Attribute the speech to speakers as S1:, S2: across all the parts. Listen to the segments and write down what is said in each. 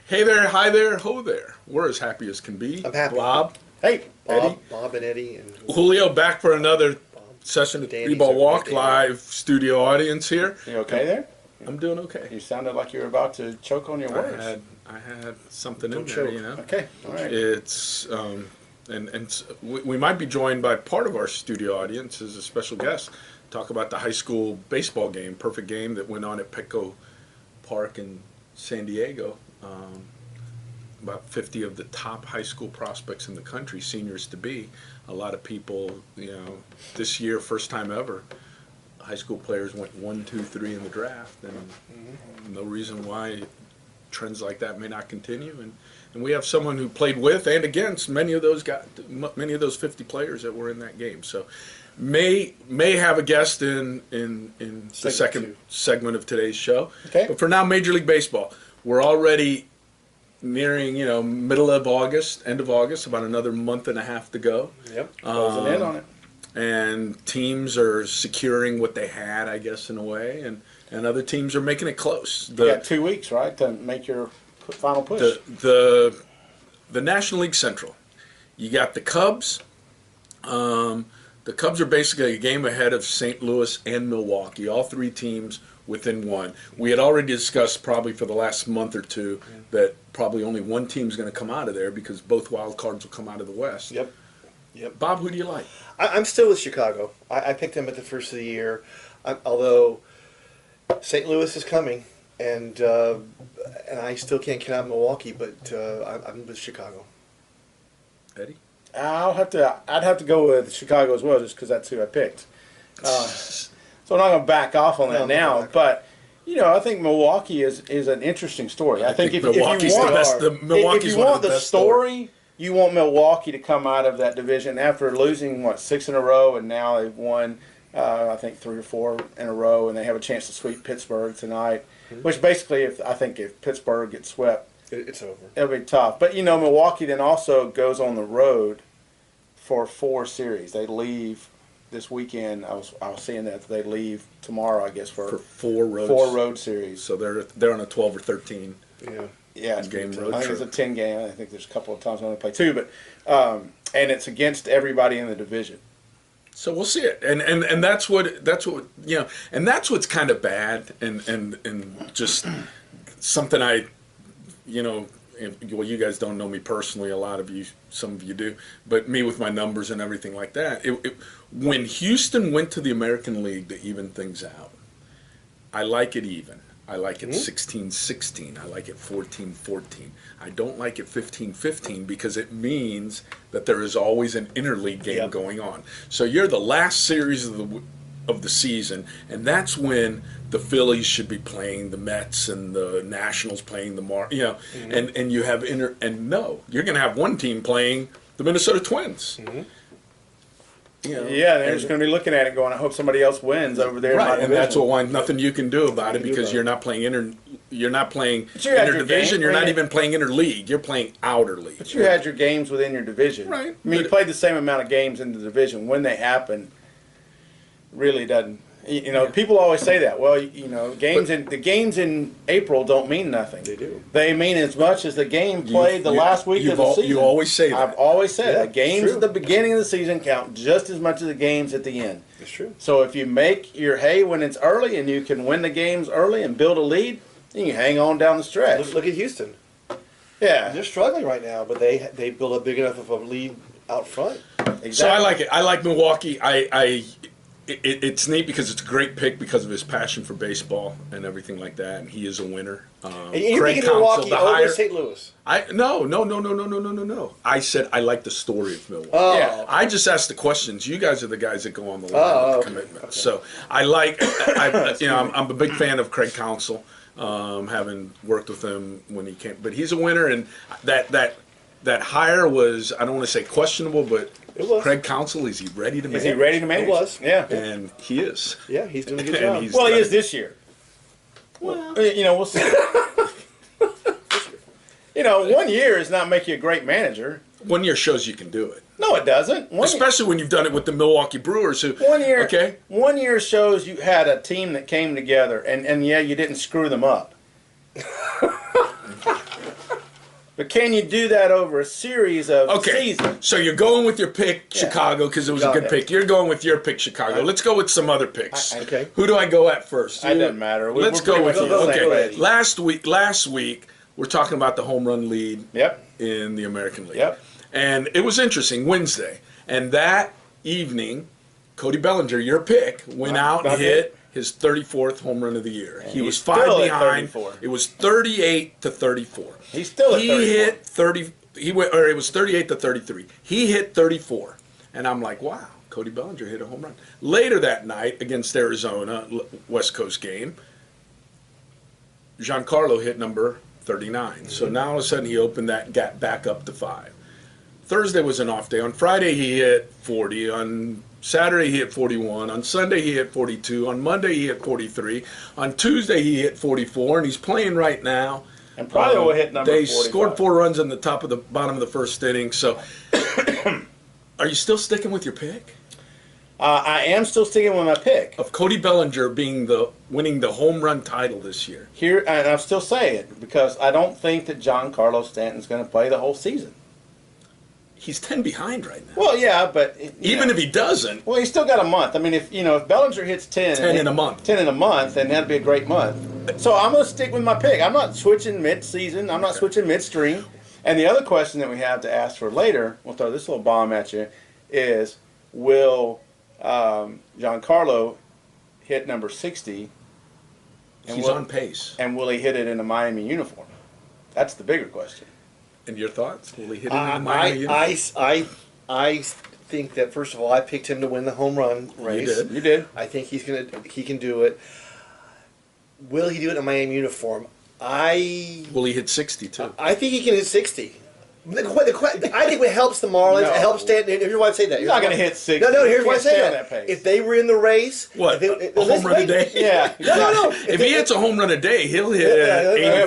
S1: Hey there, hi there, ho there. We're as happy as can be.
S2: I'm happy.
S1: Bob,
S2: Hey,
S1: Eddie.
S2: Bob and Eddie. And
S1: Julio back for another session of
S2: Danny's
S1: 3-Ball
S2: over
S1: Walk,
S2: there.
S1: live studio audience here.
S3: You okay there?
S1: I'm doing okay.
S3: You sounded like you were about to choke on your words.
S1: I had something in
S2: Don't
S1: there,
S2: choke.
S1: you know.
S3: Okay, all right.
S1: It's we might be joined by part of our studio audience as a special guest. Talk about the high school baseball game, perfect game that went on at Petco Park in San Diego. About 50 of the top high school prospects in the country, seniors to be. A lot of people, you know, this year, first time ever, high school players went 1, 2, 3 in the draft, and no reason why trends like that may not continue. And we have someone who played with and against many of those 50 players that were in that game. So may have a guest in the second segment of today's show.
S3: Okay.
S1: But for now, Major League Baseball. We're already nearing, middle of August, end of August, about another month and a half to go.
S2: Yep.
S3: Closing in on it.
S1: And teams are securing what they had, I guess, in a way, and other teams are making it close.
S3: You got 2 weeks, right, to make your final push.
S1: The National League Central. You got the Cubs. The Cubs are basically a game ahead of St. Louis and Milwaukee, all three teams within one. We had already discussed probably for the last month or two that probably only one team's going to come out of there because both wild cards will come out of the West.
S2: Yep.
S1: Bob, who do you like?
S2: I'm still with Chicago. I picked them at the first of the year, although St. Louis is coming, and I still can't count out Milwaukee, but I'm with Chicago.
S1: Eddie?
S3: I'd have to go with Chicago as well, just because that's who I picked. So I'm not going to back off on that now, but I think Milwaukee is an interesting story. I think if you want the story, you want Milwaukee to come out of that division after losing 6 in a row, and now they've won I think 3 or 4 in a row, and they have a chance to sweep Pittsburgh tonight. Which basically, if Pittsburgh gets swept,
S2: It's over.
S3: it'll be tough. But Milwaukee then also goes on the road for 4 series. They leave this weekend. I was seeing that they leave tomorrow, I guess, for
S1: 4 roads.
S3: 4 road series.
S1: So they're on a 12 or 13.
S3: Yeah,
S1: game
S3: I
S1: road
S3: think it's a
S1: trip.
S3: 10 game. I think there's a couple of times when they play 2, but and it's against everybody in the division.
S1: So we'll see it, and that's what and that's what's kind of bad, and just something well, you guys don't know me personally. A lot of you, some of you do, but me with my numbers and everything like that. When Houston went to the American League to even things out, I like it even. I like it 16-16. I like it 14-14. I don't like it 15-15 because it means that there is always an interleague game going on. So you're the last series of the season, and that's when the Phillies should be playing the Mets and the Nationals playing the and you have you're going to have one team playing the Minnesota Twins.
S3: Yeah, they're just going to be looking at it going, I hope somebody else wins over there.
S1: Right,
S3: in my
S1: and that's
S3: division.
S1: nothing you can do about it because you're not playing you're not playing
S3: But you had your
S1: interdivision.
S3: game,
S1: You're not
S3: right?
S1: even playing interleague. You're playing outer league.
S3: But you had your games within your division.
S1: Right.
S3: I mean, you played the same amount of games in the division. When they happen, really doesn't. People always say that. Well, the games in April don't mean nothing.
S2: They do.
S3: They mean as much as the game played the last week of the season.
S1: You always say that.
S3: I've always said
S2: Yeah,
S3: the games
S2: it's true.
S3: at the beginning of the season count just as much as the games at the end.
S2: It's true.
S3: So if you make your hay when it's early and you can win the games early and build a lead, then you hang on down the stretch.
S2: Look at Houston.
S3: Yeah.
S2: They're struggling right now, but they built a big enough of a lead out front.
S3: Exactly.
S1: So I like it. I like Milwaukee. It's neat because it's a great pick because of his passion for baseball and everything like that, and he is a winner.
S2: And you're picking Milwaukee over St. Louis.
S1: No. I said I like the story of Milwaukee.
S2: Oh.
S3: Yeah.
S1: I just asked the questions. You guys are the guys that go on the line with the commitment. Okay. So I like. I'm a big fan of Craig Counsell, having worked with him when he came. But he's a winner, and that hire was, I don't want to say questionable, but
S2: It was.
S1: Craig Counsell, is he ready to manage?
S3: Is he ready to manage?
S2: It was.
S3: Yeah.
S1: And he is.
S2: Yeah, he's doing a good
S1: And
S2: job.
S1: he's
S3: Well, he
S1: done
S3: is
S1: it.
S3: this year. Well, we'll see. 1 year does not make you a great manager.
S1: 1 year shows you can do it.
S3: No, it doesn't.
S1: Especially when you've done it with the Milwaukee Brewers. Who,
S3: 1 year.
S1: Okay.
S3: 1 year shows you had a team that came together, and you didn't screw them up. But can you do that over a series of seasons?
S1: So you're going with your pick, Chicago, because it was a good pick. You're going with your pick, Chicago. Let's go with some other picks.
S2: Okay.
S1: Who do I go at first?
S3: It doesn't matter.
S1: Let's go with you. Okay.
S2: Go
S1: Last week, we're talking about the home run lead in the American League.
S3: Yep.
S1: And it was interesting, Wednesday. And that evening, Cody Bellinger, your pick, went out and hit his 34th home run of the year. He was 5 behind. It was 38-34.
S3: He's still at 34.
S1: He hit 30. It was 38-33. He hit 34, and I'm like, wow, Cody Bellinger hit a home run. Later that night against Arizona, West Coast game, Giancarlo hit number 39. So now all of a sudden he opened that gap back up to 5. Thursday was an off day. On Friday he hit 40. On Saturday he hit 41. On Sunday he hit 42. On Monday he hit 43. On Tuesday he hit 44, and he's playing right now.
S3: And probably will hit number 45.
S1: They scored 4 runs in the bottom of the first inning. So, are you still sticking with your pick?
S3: I am still sticking with my pick
S1: Of Cody Bellinger winning the home run title this year.
S3: here, and I'm still saying it because I don't think that Giancarlo Stanton's going to play the whole season.
S1: He's 10 behind right now.
S3: Well, yeah, but
S1: Even if he doesn't,
S3: well, he's still got a month. I mean, if Bellinger hits 10
S1: in a month.
S3: 10 in a month, then that'd be a great month. So I'm going to stick with my pick. I'm not switching mid-season. I'm not switching midstream. And the other question that we have to ask for later, we'll throw this little bomb at you, is will Giancarlo hit number 60?
S1: He's on pace.
S3: And will he hit it in a Miami uniform? That's the bigger question.
S1: And your thoughts? Will he hit it in the Miami uniform?
S2: I think that, first of all, I picked him to win the home run race.
S3: You did.
S2: I think he can do it. Will he do it in a Miami uniform?
S1: Will he hit 60 too?
S2: I think he can hit 60. I think it helps the Marlins.
S3: No.
S2: It helps Stanton. Here's why I say that.
S3: He's not going to hit 60.
S2: No, here's
S3: He
S2: why I
S3: can't
S2: say
S3: stay on
S2: that.
S3: pace.
S2: If they were in the race,
S1: What?
S2: If
S1: A home run a day?
S3: Yeah.
S2: No.
S1: If he hits a home run a day, he'll hit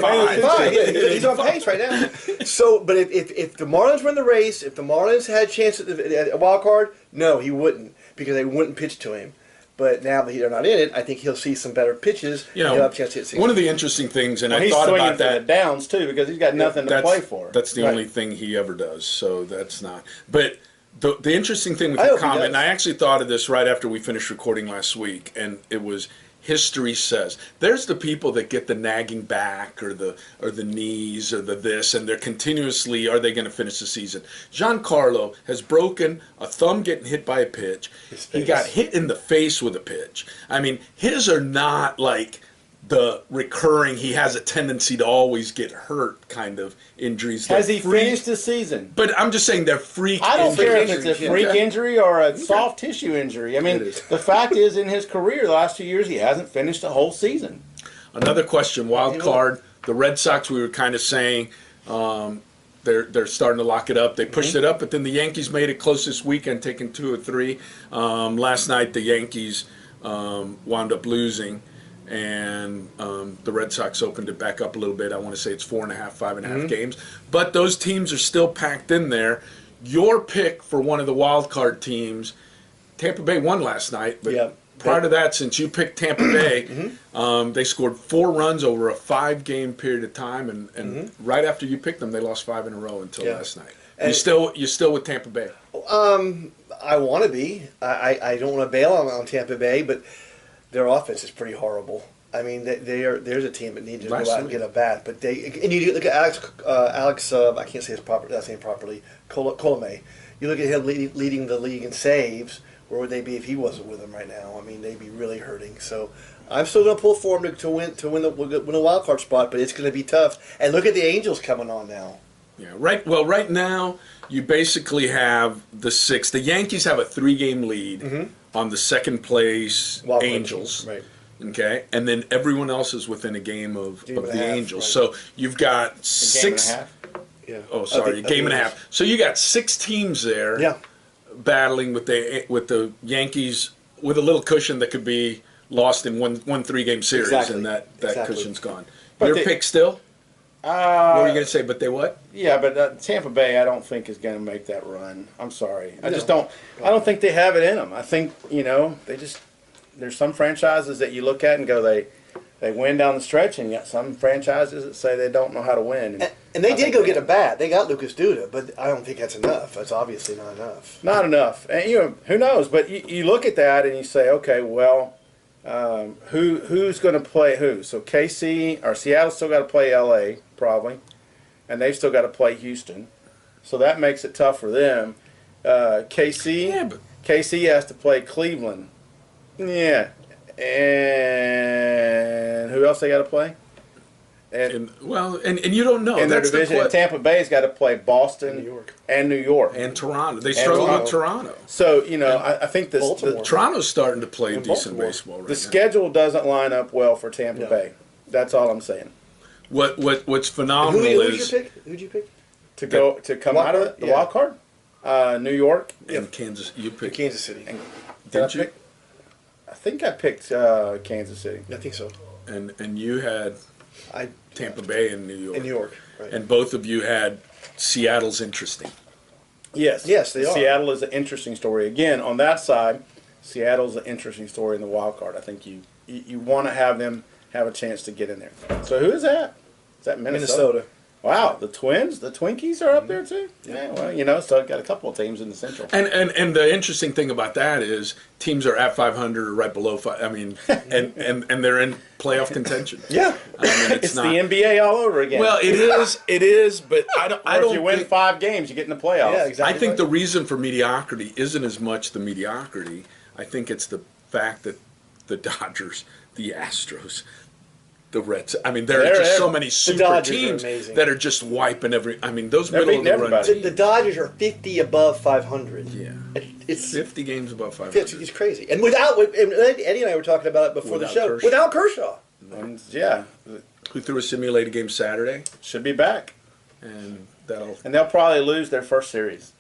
S1: 85.
S2: Fine. He's on pace right now. So, but if the Marlins were in the race, if the Marlins had a chance at a wild card, no, he wouldn't, because they wouldn't pitch to him. But now that they're not in it, I think he'll see some better pitches.
S1: You know,
S2: he'll have a chance to hit 60.
S1: one of the interesting things, and I
S3: He's
S1: thought
S3: swinging
S1: about
S3: for the
S1: that.
S3: downs too because he's got nothing to play for.
S1: That's the only thing he ever does. So that's not. But the interesting thing with
S2: I
S1: your
S2: hope he
S1: comment,
S2: does.
S1: and I actually thought of this right after we finished recording last week, and it was history says. There's the people that get the nagging back or the knees or the this, and they're continuously, are they going to finish the season? Giancarlo has broken a thumb getting hit by a pitch. He got hit in the face with a pitch. I mean, his are not like the recurring, he has a tendency to always get hurt kind of injuries.
S3: Has he finished the season?
S1: But I'm just saying they're freak
S3: I don't care if
S1: injuries.
S3: it's a freak injury or a soft tissue injury. I mean, the fact is, in his career, the last 2 years, he hasn't finished a whole season.
S1: Another question, wild card. The Red Sox, we were kind of saying, they're starting to lock it up. They pushed it up, but then the Yankees made it close this weekend, taking 2 or 3. Last night, the Yankees wound up losing, and the Red Sox opened it back up a little bit. I want to say it's 4.5, 5.5 games. But those teams are still packed in there. Your pick for one of the wild card teams, Tampa Bay won last night, but prior to that, since you picked Tampa Bay, they scored 4 runs over a 5-game period of time, and right after you picked them, they lost 5 in a row until last night. You still with Tampa Bay?
S2: I want to be. I don't want to bail on Tampa Bay, but their offense is pretty horrible. I mean, there's a team that needs to go out and get a bat, but you look at Alex. I can't say his last name properly. Colomé. You look at him leading the league in saves. Where would they be if he wasn't with them right now? I mean, they'd be really hurting. So I'm still going to pull for him to win a wild card spot, but it's going to be tough. And look at the Angels coming on now.
S1: Yeah, right. Well, right now you basically have the 6th. The Yankees have a 3-game lead on the second place
S2: Wild card
S1: Angels.
S2: team, right.
S1: Okay, and then everyone else is within a game of
S2: Game and
S1: the
S2: a half,
S1: Angels.
S2: right.
S1: So you've got
S3: A
S1: 6.
S3: game and a half.
S2: Yeah.
S1: Oh, sorry, a game and a half. So you got 6 teams there.
S2: Yeah.
S1: Battling with the Yankees with a little cushion that could be lost in one 3-game series,
S2: Exactly.
S1: and that
S2: Exactly.
S1: cushion's gone.
S3: But
S1: Your
S3: they-
S1: pick still? What were you going to say? But they what?
S3: Yeah, but Tampa Bay, I don't think is going to make that run. I'm sorry, I just don't. I don't think they have it in them. I think they just. There's some franchises that you look at and go, They win down the stretch, and you got some franchises that say they don't know how to win.
S2: And they did go get a bat. They got Lucas Duda, but I don't think that's enough. That's obviously not enough.
S3: Not enough. And who knows? But you look at that and you say, okay, well, who's going to play who? So KC or Seattle's still got to play LA probably, and they've still got to play Houston. So that makes it tough for them. KC has to play Cleveland. Yeah. And who else they got to play?
S1: And you don't know.
S3: In their division, and Tampa Bay's got to play Boston and New York.
S1: And Toronto. They struggle with Toronto.
S3: So, I think
S1: Toronto's starting to play decent baseball right now.
S3: The schedule doesn't line up well for Tampa Bay. That's all I'm saying.
S1: What's phenomenal is...
S2: Who'd you pick?
S3: To come out of the wild card? New York.
S1: And Kansas. You picked
S2: Kansas City.
S1: Did you?
S3: I think I picked Kansas City.
S2: I think so.
S1: And you had Tampa Bay and New York.
S2: In New York, right.
S1: And both of you had Seattle's interesting.
S3: Yes.
S2: Yes, they are.
S3: Seattle is an interesting story. Again, on that side, Seattle's an interesting story in the wild card. I think you want to have them have a chance to get in there. So who is that? Is that Minnesota? Wow, the Twins, the Twinkies are up there too. Yeah, well, so I've got a couple of teams in the Central.
S1: And the interesting thing about that is teams are at 500 or right below 5. I mean, and they're in playoff contention.
S3: Yeah, it's not the NBA all over again.
S1: Well, it is, but I don't.
S3: If you win 5 games, you get in the playoffs.
S2: Yeah, exactly.
S1: I think the reason for mediocrity isn't as much the mediocrity. I think it's the fact that the Dodgers, the Astros, the Reds. I mean, there are just so many super teams that are just wiping every. I mean, those middle of the run teams.
S2: The Dodgers are 50 above 500.
S1: Yeah,
S2: it's
S1: 50 games above 500.
S2: It's crazy. And Eddie and I were talking about it before the show.
S1: Kershaw.
S2: Without Kershaw.
S3: Yeah,
S1: who threw a simulated game Saturday?
S3: Should be back,
S1: and
S3: they'll probably lose their first series.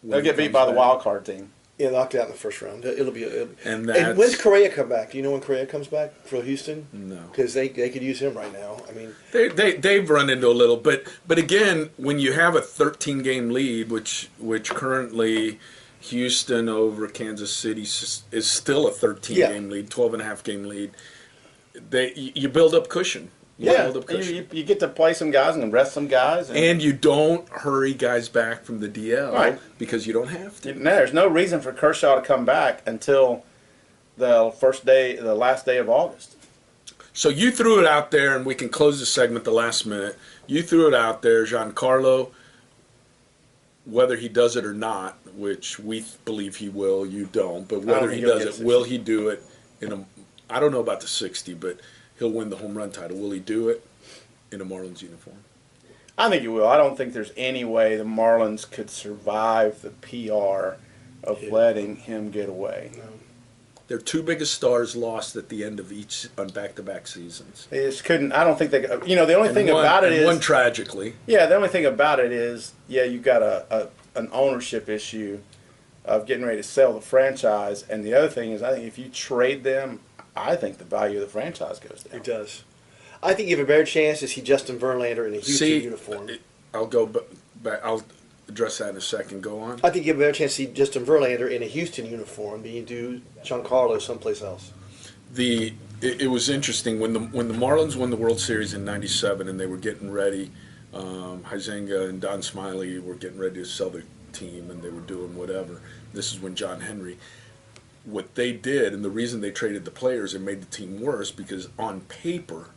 S3: They'll get beat by the wild card team.
S2: Yeah, knocked out in the first round. It'll be.
S1: And
S2: when's Correa come back? Do you know when Correa comes back for Houston?
S1: No,
S2: because they could use him right now. I mean,
S1: they've run into a little, but again, when you have a 13-game lead, which currently Houston over Kansas City is still a 13-game lead, 12.5-game lead. You build up cushion.
S3: You get to play some guys and rest some guys.
S1: And you don't hurry guys back from the DL because you don't have to.
S3: There's no reason for Kershaw to come back until the last day of August.
S1: So you threw it out there, and we can close this segment the last minute. You threw it out there, Giancarlo, whether he does it or not, which we believe he will, you don't, but whether he does it, will he do it I don't know about the 60, but he'll win the home run title. Will he do it in a Marlins uniform?
S3: I think he will. I don't think there's any way the Marlins could survive the PR of letting him get away. No.
S1: Their 2 biggest stars lost at the end of each on back-to-back seasons.
S3: They just couldn't. I don't think they. The only thing about it is
S1: one tragically.
S3: Yeah, the only thing about it is you got an ownership issue of getting ready to sell the franchise, and the other thing is I think if you trade them, I think the value of the franchise goes down.
S2: It does. I think you have a better chance to see Justin Verlander in a Houston uniform.
S1: I'll go back. I'll address that in a second. Go on.
S2: I think you have a better chance to see Justin Verlander in a Houston uniform than you do Giancarlo someplace else.
S1: It was interesting when the Marlins won the World Series in '97 and they were getting ready. Huizenga and Don Smiley were getting ready to sell the team and they were doing whatever. This is when John Henry. What they did, and the reason they traded the players and made the team worse, because on paper,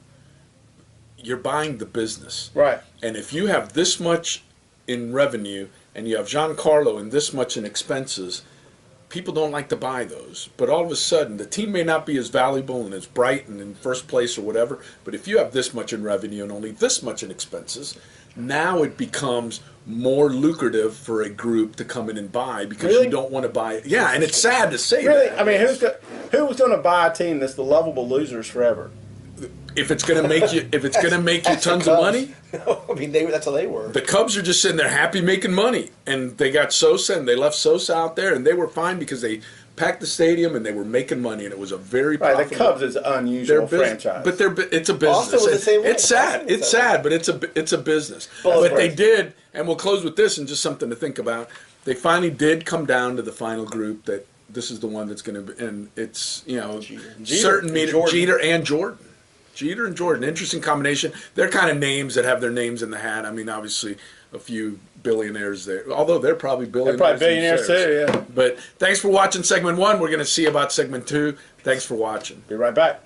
S1: you're buying the business.
S3: Right.
S1: And if you have this much in revenue and you have Giancarlo and this much in expenses, people don't like to buy those. But all of a sudden, the team may not be as valuable and as bright and in first place or whatever, but if you have this much in revenue and only this much in expenses, now it becomes more lucrative for a group to come in and buy because you don't want to buy it. Yeah, and it's sad to say that.
S3: I mean, who's going to buy a team that's the lovable losers forever?
S1: If it's going to make you tons of money.
S2: I mean, that's how they were.
S1: The Cubs are just sitting there happy making money, and they got Sosa and they left Sosa out there, and they were fine because they packed the stadium and they were making money, and it was a very profitable.
S3: The Cubs is an unusual franchise,
S1: but it's a business.
S2: Austin was the same way.
S1: It's sad. It's sad, but it's a business. But they did, and we'll close with this and just something to think about. They finally did come down to the final group that this is the one that's going to be, and it's Jeter and Jordan. Jeter and Jordan, interesting combination. They're kind of names that have their names in the hat. I mean, obviously, a few billionaires there, although they're probably billionaires.
S3: They're probably billionaires too, yeah.
S1: But thanks for watching segment 1. We're going to see about segment 2. Thanks for watching.
S3: Be right back.